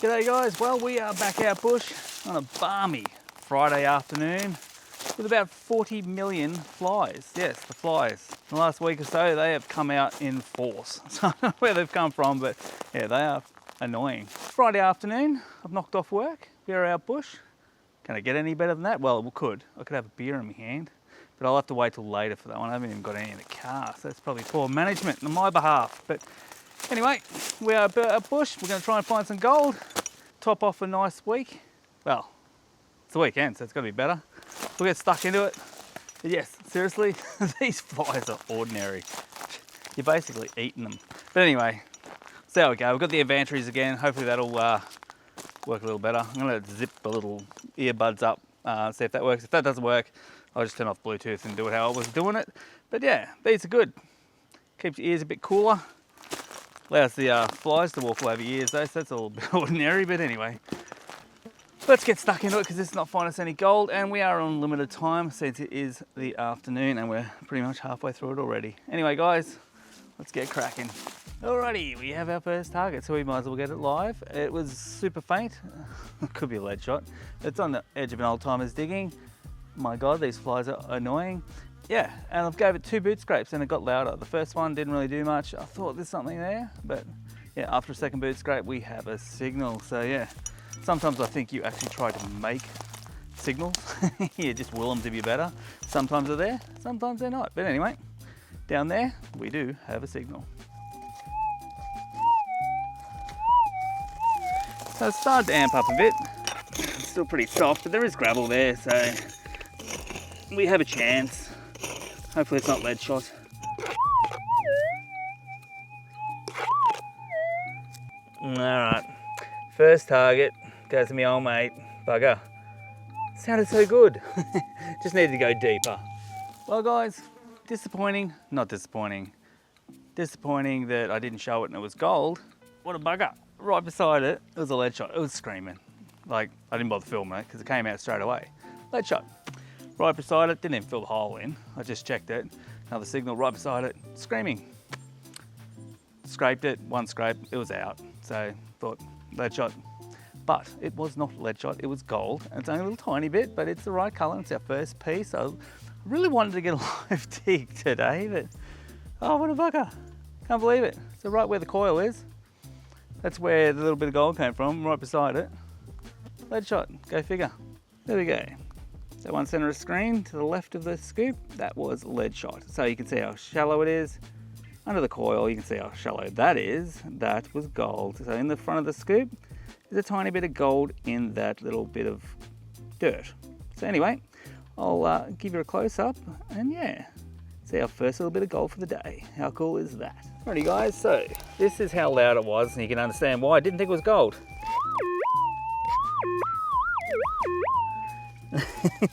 G'day guys, well we are back out bush on a balmy Friday afternoon with about 40 million flies. Yes, the flies. In the last week or so they have come out in force. So I don't know where they've come from, but yeah, they are annoying. Friday afternoon, I've knocked off work, we are out bush. Can I get any better than that? Well, we could. I could have a beer in my hand, but I'll have to wait till later for that one. I haven't even got any in the car, so that's probably poor management on my behalf. But anyway, we are out bush. We're going to try and find some gold, top off a nice week. Well, it's the weekend, so it's got to be better. We'll get stuck into it. But yes, seriously, these flies are ordinary. You're basically eating them. But anyway, see how we go. We've got the inventories again. Hopefully that'll work a little better. I'm going to zip the little earbuds up, see if that works. If that doesn't work, I'll just turn off Bluetooth and do it how I was doing it. But yeah, these are good. Keeps your ears a bit cooler. Allows the flies to walk all over your ears though, so that's a little bit ordinary, but anyway. Let's get stuck into it because this is not finding us any gold, and we are on limited time since it is the afternoon and we're pretty much halfway through it already. Anyway guys, let's get cracking. Alrighty, we have our first target, so we might as well get it live. It was super faint. It could be a lead shot. It's on the edge of an old timer's digging. My God, these flies are annoying. Yeah, and I've gave it 2 boot scrapes and it got louder. The first one didn't really do much. I thought there's something there, but yeah, after a second boot scrape, we have a signal. So yeah, sometimes I think you actually try to make signals. You just will them to be better. Sometimes they're there, sometimes they're not. But anyway, down there, we do have a signal. So it's started to amp up a bit. It's still pretty soft, but there is gravel there, so we have a chance. Hopefully it's not lead shot. Alright, first target goes to my old mate, bugger. Sounded so good. Just needed to go deeper. Well guys, disappointing, not disappointing. Disappointing that I didn't show it and it was gold. What a bugger. Right beside it, it was a lead shot. It was screaming. Like, I didn't bother filming it because it came out straight away. Lead shot. Right beside it, didn't even fill the hole in. I just checked it. Another signal right beside it, screaming. Scraped it, one scrape, it was out. So thought, lead shot. But it was not lead shot, it was gold. And it's only a little tiny bit, but it's the right color. It's our first piece. I really wanted to get a live dig today, but oh, what a bugger. Can't believe it. So right where the coil is, that's where the little bit of gold came from, right beside it. Lead shot, go figure. There we go. So one center of screen to the left of the scoop, that was lead shot. So you can see how shallow it is. Under the coil, you can see how shallow that is. That was gold. So in the front of the scoop, there's a tiny bit of gold in that little bit of dirt. So anyway, I'll give you a close up and yeah, see our first little bit of gold for the day. How cool is that? Alrighty guys, so this is how loud it was and you can understand why I didn't think it was gold.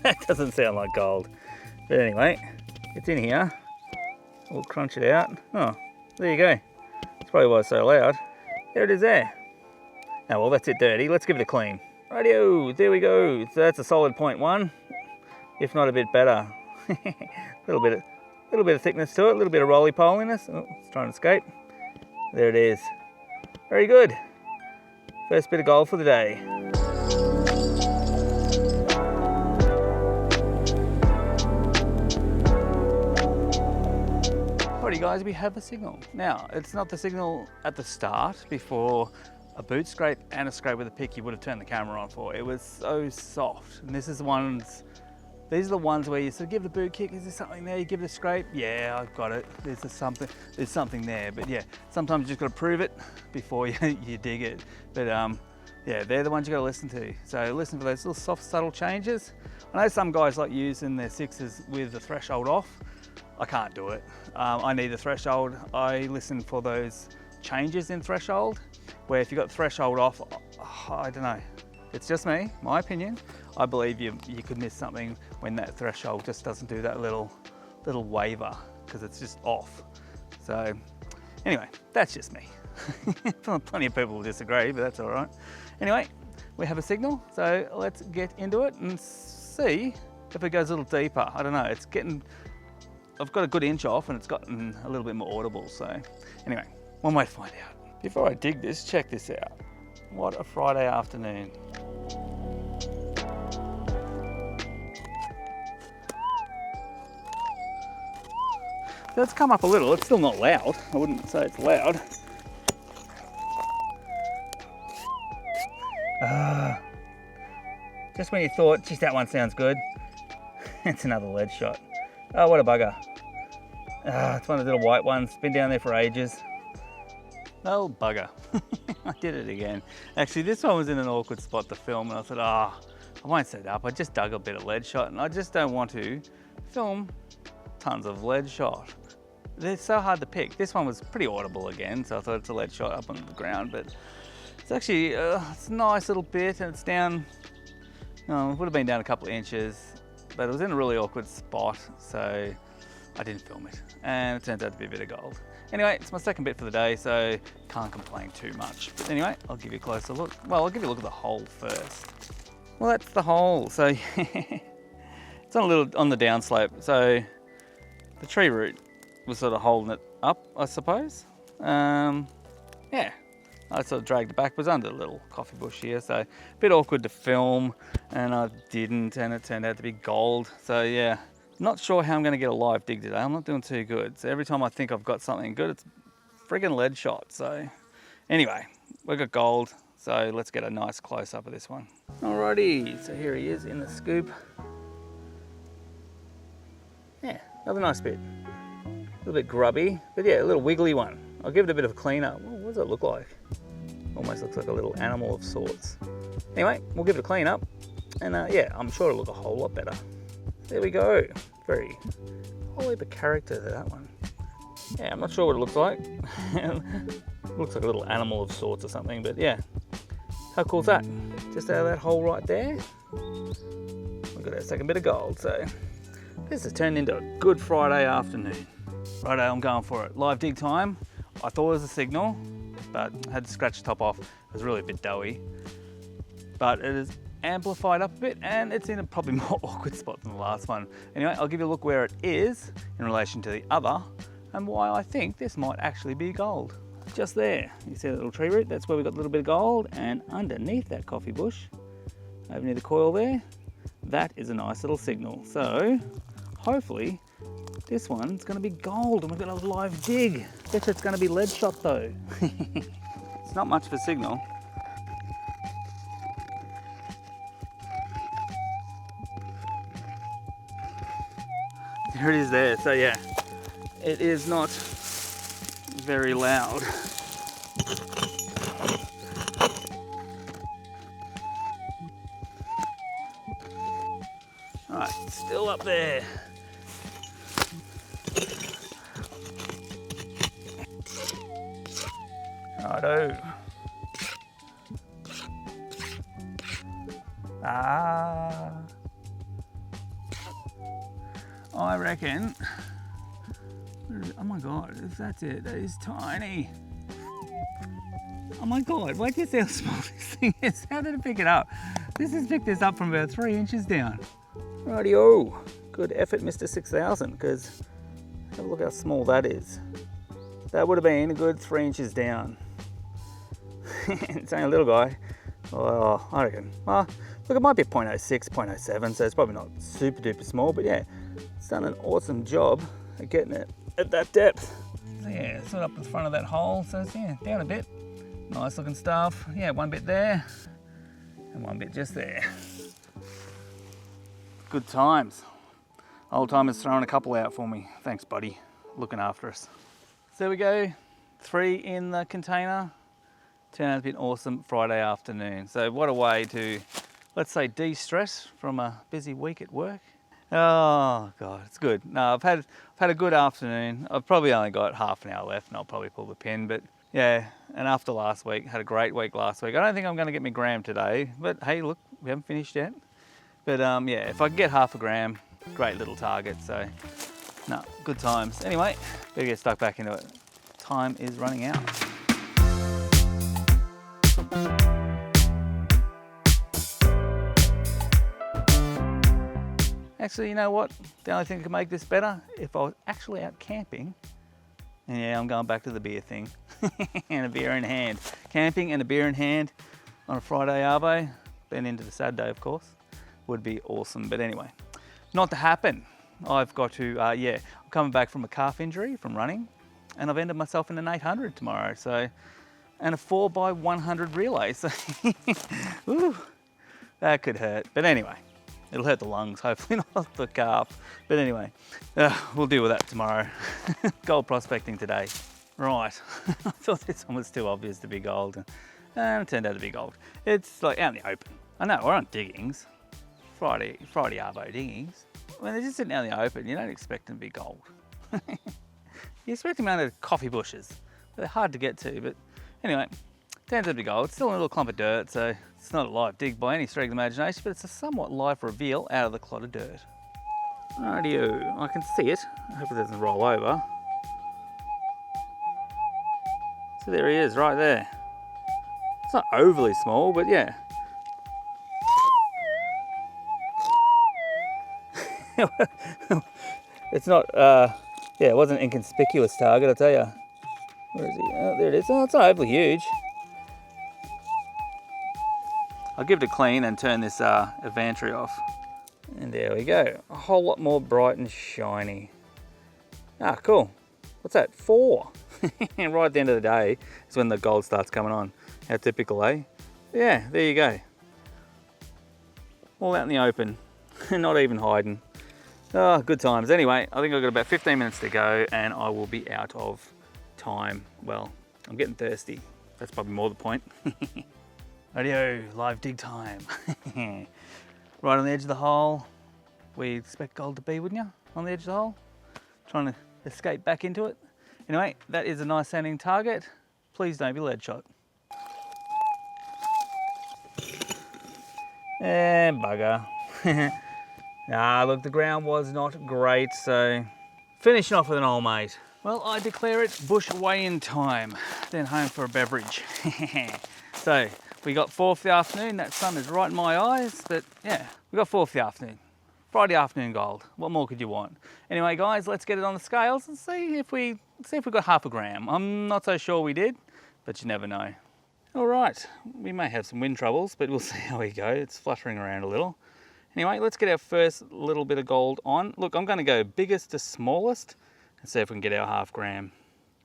That doesn't sound like gold. But anyway, it's in here. We'll crunch it out. Oh, there you go. That's probably why it's so loud. There it is there. Oh well, that's it dirty. Let's give it a clean. Rightio, there we go. So that's a solid 0.1, if not a bit better. little bit of thickness to it, a little bit of roly-poliness. Oh, it's trying to escape. There it is. Very good. First bit of gold for the day. Alrighty guys, we have a signal. Now, it's not the signal at the start before a boot scrape and a scrape with a pick you would have turned the camera on for. It was so soft. And these are the ones where you sort of give it a boot kick. Is there something there? You give it a scrape. Yeah, I've got it. There's something there. But yeah, sometimes you just got to prove it before you dig it. But yeah, they're the ones you got to listen to. So listen for those little soft, subtle changes. I know some guys like using their 6s with the threshold off. I can't do it. I need the threshold. I listen for those changes in threshold, where if you've got the threshold off, I don't know. It's just me, my opinion. I believe you could miss something when that threshold just doesn't do that little waver, because it's just off. So anyway, that's just me. Plenty of people will disagree, but that's all right. Anyway, we have a signal, so let's get into it and see if it goes a little deeper. I don't know, it's getting, I've got a good inch off and it's gotten a little bit more audible. So anyway, one way to find out. Before I dig this, check this out. What a Friday afternoon. So it's come up a little. It's still not loud. I wouldn't say it's loud. Just when you thought, geez, that one sounds good, it's another lead shot. Oh, what a bugger. It's one of the little white ones. Been down there for ages. Oh, bugger. I did it again. Actually, this one was in an awkward spot to film, and I thought, I won't set it up. I just dug a bit of lead shot, and I just don't want to film tons of lead shot. They're so hard to pick. This one was pretty audible again, so I thought it's a lead shot up on the ground, but it's actually, it's a nice little bit, and it's down, it would have been down a couple of inches, but it was in a really awkward spot, so I didn't film it, and it turns out to be a bit of gold. Anyway, it's my second bit for the day, so can't complain too much. But anyway, I'll give you a closer look. Well, I'll give you a look at the hole first. Well, that's the hole. So it's on the downslope. So the tree root was sort of holding it up, I suppose. Yeah, I sort of dragged it back. It was under a little coffee bush here, so a bit awkward to film, and I didn't, and it turned out to be gold. So yeah. Not sure how I'm going to get a live dig today. I'm not doing too good. So every time I think I've got something good, it's friggin' lead shot. So anyway, we've got gold. So let's get a nice close up of this one. Alrighty, so here he is in the scoop. Yeah, another nice bit. A little bit grubby, but yeah, a little wiggly one. I'll give it a bit of a clean up. What does it look like? Almost looks like a little animal of sorts. Anyway, we'll give it a clean up. And yeah, I'm sure it'll look a whole lot better. There we go. Very whole heap of character to that one. Yeah, I'm not sure what it looks like. Looks like a little animal of sorts or something, but yeah. How cool is that? Just out of that hole right there. We've got our second bit of gold, so this has turned into a good Friday afternoon. Righto, I'm going for it. Live dig time. I thought it was a signal, but I had to scratch the top off. It was really a bit doughy. But it is amplified up a bit, and it's in a probably more awkward spot than the last one. Anyway, I'll give you a look where it is in relation to the other, and why I think this might actually be gold. Just there, you see that little tree root? That's where we got a little bit of gold, and underneath that coffee bush, over near the coil there, that is a nice little signal. So, hopefully, this one's gonna be gold, and we've got a live dig. Bet it's gonna be lead shot though. It's not much of a signal. There it is there, so yeah, it is not very loud. All right, still up there. Righto. I reckon, oh my God, if that's it, that is tiny. Oh my God, wait till you see how small this thing is. How did it pick it up? This has picked this up from about 3 inches down. Rightio, good effort, Mr. 6000, because have a look how small that is. That would have been a good 3 inches down. It's only a little guy. Oh, I reckon, well, look, it might be 0.06, 0.07, so it's probably not super duper small, but yeah, it's done an awesome job at getting it at that depth. So yeah, sort of up the front of that hole, so it's, yeah, down a bit. Nice looking stuff. Yeah, one bit there, and one bit just there. Good times. Old timer's throwing a couple out for me. Thanks, buddy, looking after us. So there we go, 3 in the container. Turned out to be an awesome Friday afternoon. So what a way to, let's say, de-stress from a busy week at work. Oh God, it's good. No, I've had a good afternoon. I've probably only got half an hour left, and I'll probably pull the pin. But yeah, and after last week, had a great week last week. I don't think I'm going to get my gram today, but hey, look, we haven't finished yet. But yeah, if I can get half a gram, great little target. So no, good times. Anyway, better get stuck back into it. Time is running out. Actually, you know what? The only thing that could make this better, if I was actually out camping, and yeah, I'm going back to the beer thing, and a beer in hand. Camping and a beer in hand, on a Friday arvo, then into the Saturday, of course, would be awesome. But anyway, not to happen. I've got to, yeah, I'm coming back from a calf injury from running, and I've ended myself in an 800 tomorrow. So, and a 4x100 relay. So, ooh, that could hurt. But anyway, it'll hurt the lungs, hopefully not the calf. But anyway, we'll deal with that tomorrow. Gold prospecting today. Right, I thought this one was too obvious to be gold, and it turned out to be gold. It's like out in the open. I know, we're on diggings, Friday arvo diggings. When they're just sitting out in the open, you don't expect them to be gold. You expect them under coffee bushes. They're hard to get to, but anyway, turns out to be gold. It's still a little clump of dirt, so it's not a live dig by any stretch of the imagination, but it's a somewhat live reveal out of the clod of dirt. Rightio, I can see it. I hope it doesn't roll over. So there he is, right there. It's not overly small, but yeah. It's not, yeah, it wasn't an inconspicuous target, I'll tell you. Where is he? Oh, there it is. Oh, it's not overly huge. I'll give it a clean and turn this Evantry off. And there we go. A whole lot more bright and shiny. Ah, cool. What's that? 4. Right at the end of the day is when the gold starts coming on. How typical, eh? Yeah, there you go. All out in the open. Not even hiding. Oh, good times. Anyway, I think I've got about 15 minutes to go and I will be out of time. Well, I'm getting thirsty. That's probably more the point. Radio, live dig time. Right on the edge of the hole. We expect gold to be, wouldn't you? On the edge of the hole. Trying to escape back into it. Anyway, that is a nice sounding target. Please don't be lead shot. And bugger. Ah, look, the ground was not great, so finishing off with an old mate. Well, I declare it bush weigh-in time, then home for a beverage. So, we got 4 for the afternoon. That sun is right in my eyes, but yeah, we got 4 for the afternoon. Friday afternoon gold. What more could you want? Anyway, guys, let's get it on the scales and see if we got half a gram. I'm not so sure we did, but you never know. All right, we may have some wind troubles, but we'll see how we go. It's fluttering around a little. Anyway, let's get our first little bit of gold on. Look, I'm going to go biggest to smallest and see if we can get our half gram.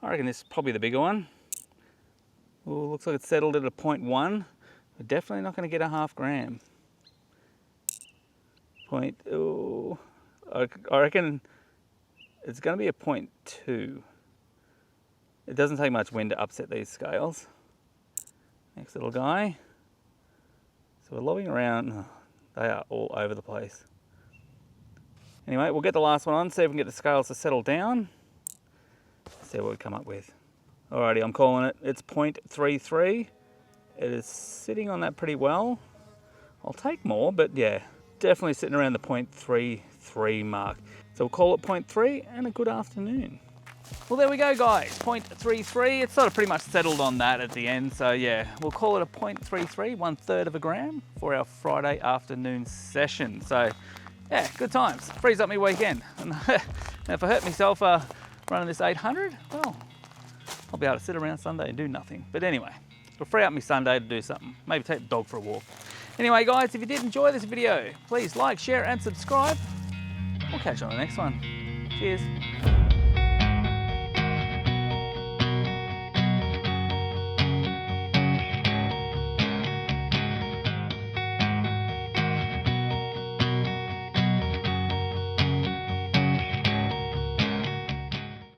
I reckon this is probably the bigger one. Oh, looks like it's settled at a 0.1. We're definitely not going to get a half gram. Oh, I reckon it's going to be a 0.2. It doesn't take much wind to upset these scales. Next little guy. So we're lobbing around. Oh, they are all over the place. Anyway, we'll get the last one on, see if we can get the scales to settle down. See what we come up with. Alrighty, I'm calling it. It's 0.33. It is sitting on that pretty well. I'll take more, but yeah, definitely sitting around the 0.33 mark. So we'll call it 0.3 and a good afternoon. Well, there we go, guys, 0.33. It's sort of pretty much settled on that at the end. So yeah, we'll call it a 0.33, 1/3 of a gram for our Friday afternoon session. So yeah, good times. Frees up my weekend. And if I hurt myself running this 800, well, I'll be able to sit around Sunday and do nothing. But anyway, it'll free up my Sunday to do something. Maybe take the dog for a walk. Anyway, guys, if you did enjoy this video, please like, share, and subscribe. We'll catch you on the next one. Cheers.